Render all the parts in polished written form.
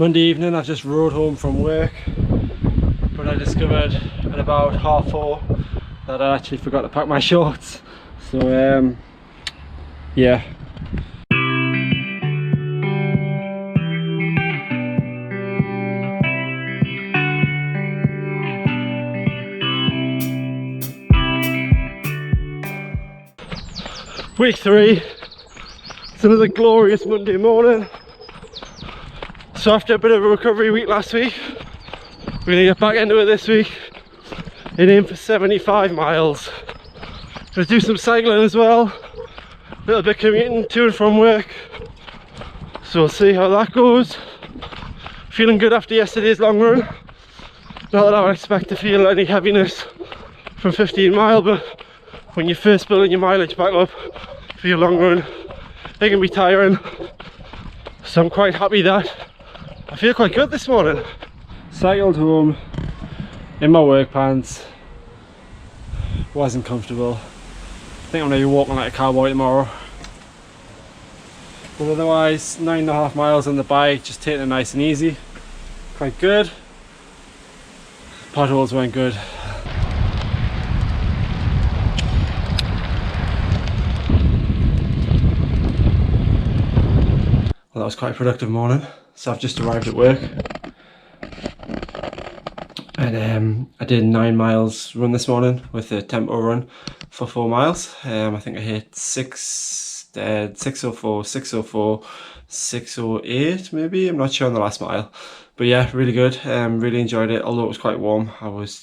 Monday evening, I've just rode home from work, but I discovered at about 4:30 that I actually forgot to pack my shorts. So yeah. Week 3, it's another glorious Monday morning. So after a bit of a recovery week last week, we're going to get back into it this week and aim for 75 miles. Gonna do some cycling as well, a little bit commuting to and from work, so we'll see how that goes. Feeling good after yesterday's long run. Not that I would expect to feel any heaviness from 15 mile, but when you're first building your mileage back up for your long run, they can be tiring. So I'm quite happy that I feel quite good this morning. Cycled home in my work pants. Wasn't comfortable. I think I'm going to be walking like a cowboy tomorrow. But otherwise, 9.5 miles on the bike, just taking it nice and easy. Quite good. Potholes went good. Well, that was quite a productive morning. So I've just arrived at work. And I did 9 miles run this morning with a tempo run for 4 miles. I think I hit 6:04, 6:04, 6:08 maybe. I'm not sure on the last mile, but yeah, really good. Really enjoyed it. Although it was quite warm, I was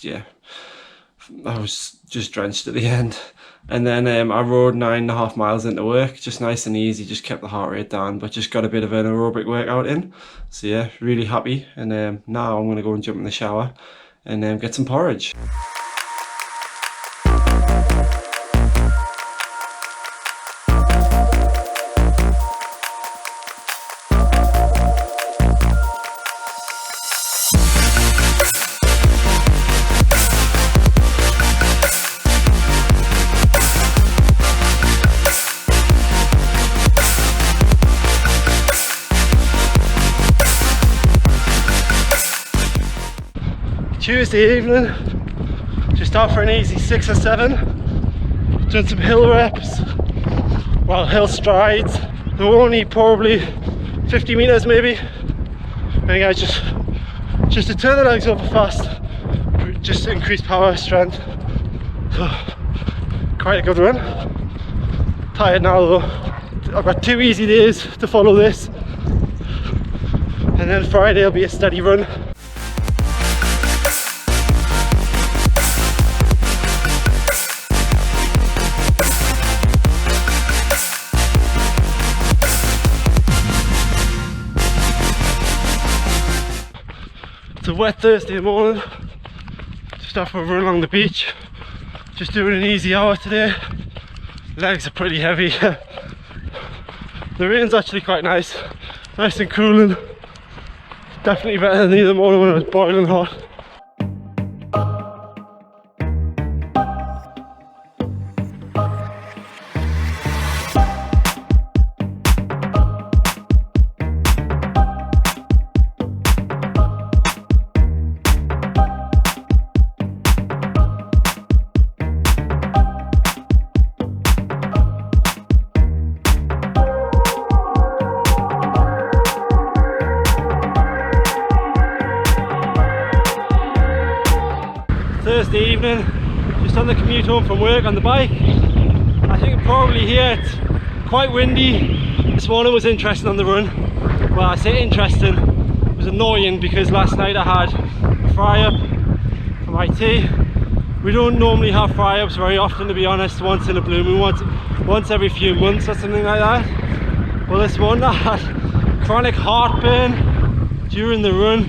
just drenched at the end. And then I rode 9.5 miles into work, just nice and easy. Just kept the heart rate down, but just got a bit of an aerobic workout in. So yeah, really happy. And now I'm gonna go and jump in the shower and get some porridge. Tuesday evening, just out for an easy 6 or 7. Done some hill reps, well, hill strides. They were only probably 50 meters maybe. And again, just to turn the legs over fast, just to increase power, strength. So, quite a good run. Tired now though. I've got 2 easy days to follow this, and then Friday will be a steady run. It's a wet Thursday morning, just after a run along the beach. Just doing an easy hour today. Legs are pretty heavy. The rain's actually quite nice and cooling. Definitely better than the other morning when it was boiling hot. Thursday evening, just on the commute home from work on the bike. I think you can probably hear it's quite windy. This morning was interesting on the run. Well, I say interesting, it was annoying because last night I had a fry up for my tea. We don't normally have fry ups very often, to be honest, once in a blue moon, once every few months or something like that. Well, this morning I had chronic heartburn during the run,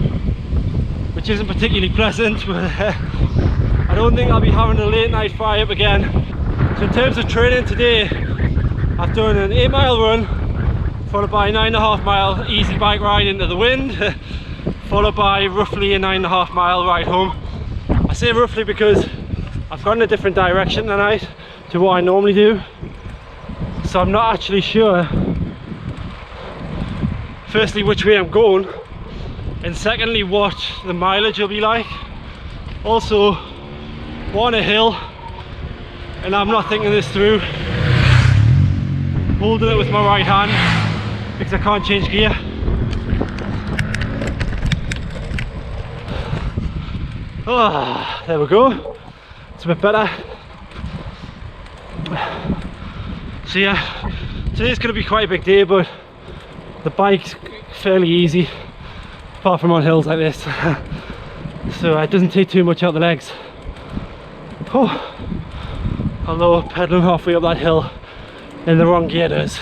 which isn't particularly pleasant, but I don't think I'll be having a late night fry up again. So in terms of training today, I've done an 8 mile run, followed by a 9.5 mile easy bike ride into the wind, followed by roughly a 9.5 mile ride home. I say roughly because I've gone in a different direction tonight to what I normally do. So I'm not actually sure, firstly, which way I'm going, and secondly what the mileage will be like. Also, we're on a hill and I'm not thinking this through, holding it with my right hand because I can't change gear. Oh, there we go, it's a bit better. So yeah, today's going to be quite a big day, but the bike's fairly easy apart from on hills like this. So it doesn't take too much out the legs. Oh, although pedaling halfway up that hill in the wrong gear does.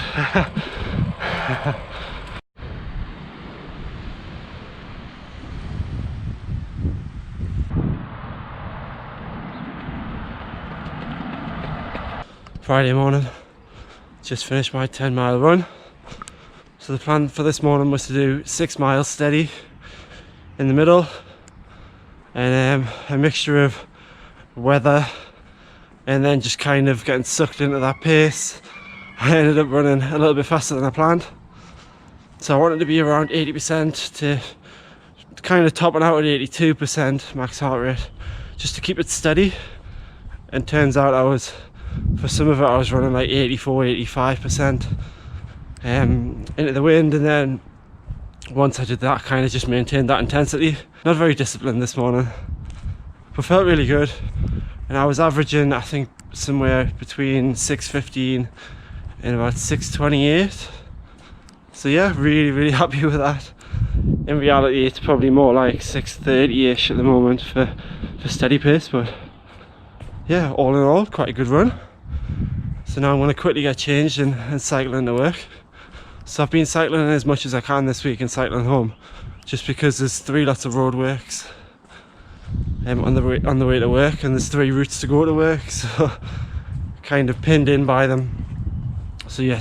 Friday morning, just finished my 10-mile run. So the plan for this morning was to do 6 miles steady in the middle, and a mixture of weather and then just kind of getting sucked into that pace. I ended up running a little bit faster than I planned. So I wanted to be around 80% to kind of topping out at 82% max heart rate, just to keep it steady. And turns out for some of it I was running like 84, 85% into the wind, and then once I did that, kind of just maintained that intensity. Not very disciplined this morning, but felt really good. And I was averaging, I think, somewhere between 6:15 and about 6:28. So yeah, really happy with that. In reality, it's probably more like 6:30ish at the moment for steady pace, but yeah, all in all, quite a good run. So now I'm going to quickly get changed and cycle into work. So I've been cycling as much as I can this week and cycling home, just because there's 3 lots of roadworks on the way to work, and there's 3 routes to go to work, so kind of pinned in by them. So yeah,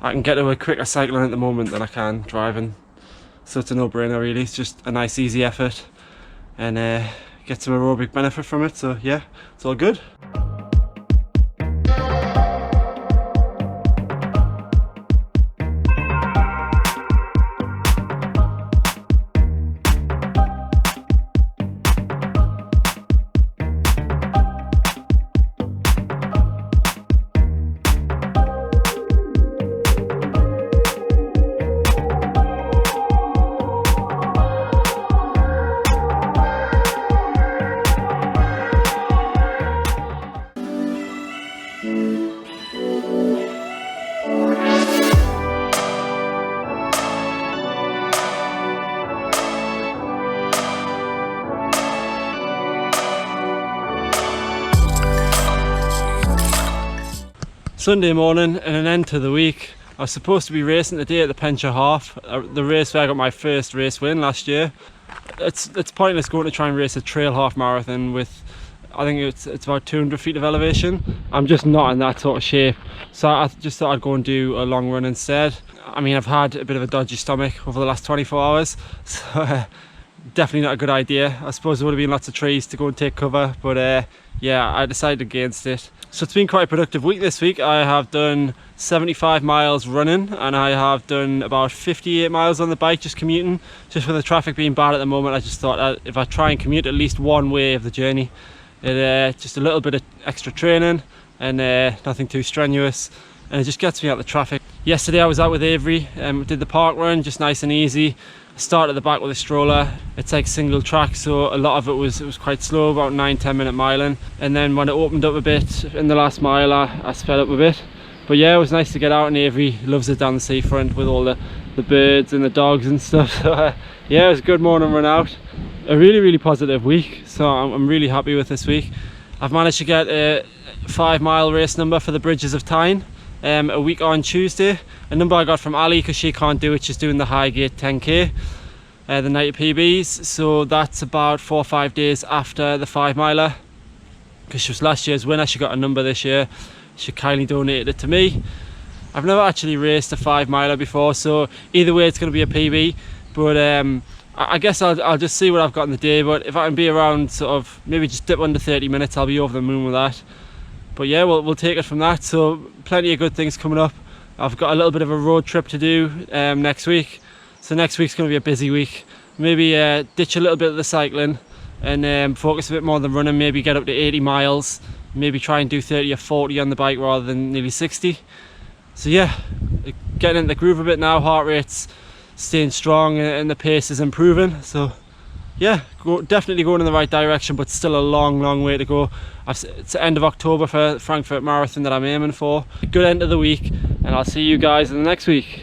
I can get to work quicker cycling at the moment than I can driving. So it's a no-brainer really. It's just a nice easy effort and get some aerobic benefit from it. So yeah, it's all good. Sunday morning and an end to the week. I was supposed to be racing today at the Penshire Half, the race where I got my first race win last year. It's pointless going to try and race a trail half marathon with, I think it's about 200 feet of elevation. I'm just not in that sort of shape, so I just thought I'd go and do a long run instead. I mean, I've had a bit of a dodgy stomach over the last 24 hours, so definitely not a good idea. I suppose there would have been lots of trees to go and take cover, but yeah, I decided against it. So it's been quite a productive week this week. I have done 75 miles running and I have done about 58 miles on the bike just commuting. Just with the traffic being bad at the moment, I just thought if I try and commute at least one way of the journey, just a little bit of extra training and nothing too strenuous, and it just gets me out of the traffic. Yesterday I was out with Avery and did the park run, just nice and easy. I started at the back with a stroller. It's like single track, so a lot of it was quite slow, about 9-10 minute miling, and then when it opened up a bit in the last mile I sped up a bit. But yeah, it was nice to get out, and Avery loves it down the seafront with all the birds and the dogs and stuff. So yeah, it was a good morning run out. A really positive week, so I'm really happy with this week. I've managed to get a 5-mile race number for the Bridges of Tyne a week on Tuesday, a number I got from Ali because she can't do it. She's doing the Highgate 10k the night of PBs, so that's about 4 or 5 days after the 5-miler, because she was last year's winner. She got a number this year. She kindly donated it to me. I've never actually raced a 5-miler before, so either way it's going to be a PB, but I guess I'll just see what I've got in the day. But if I can be around sort of maybe just dip under 30 minutes, I'll be over the moon with that. But yeah, we'll take it from that. So plenty of good things coming up. I've got a little bit of a road trip to do next week. So next week's going to be a busy week. maybe ditch a little bit of the cycling and focus a bit more on the running, maybe get up to 80 miles, maybe try and do 30 or 40 on the bike rather than nearly 60. So yeah, getting into the groove a bit now, heart rate's staying strong and the pace is improving. So yeah, definitely going in the right direction, but still a long way to go. It's the end of October for Frankfurt Marathon that I'm aiming for. Good end of the week, and I'll see you guys in the next week.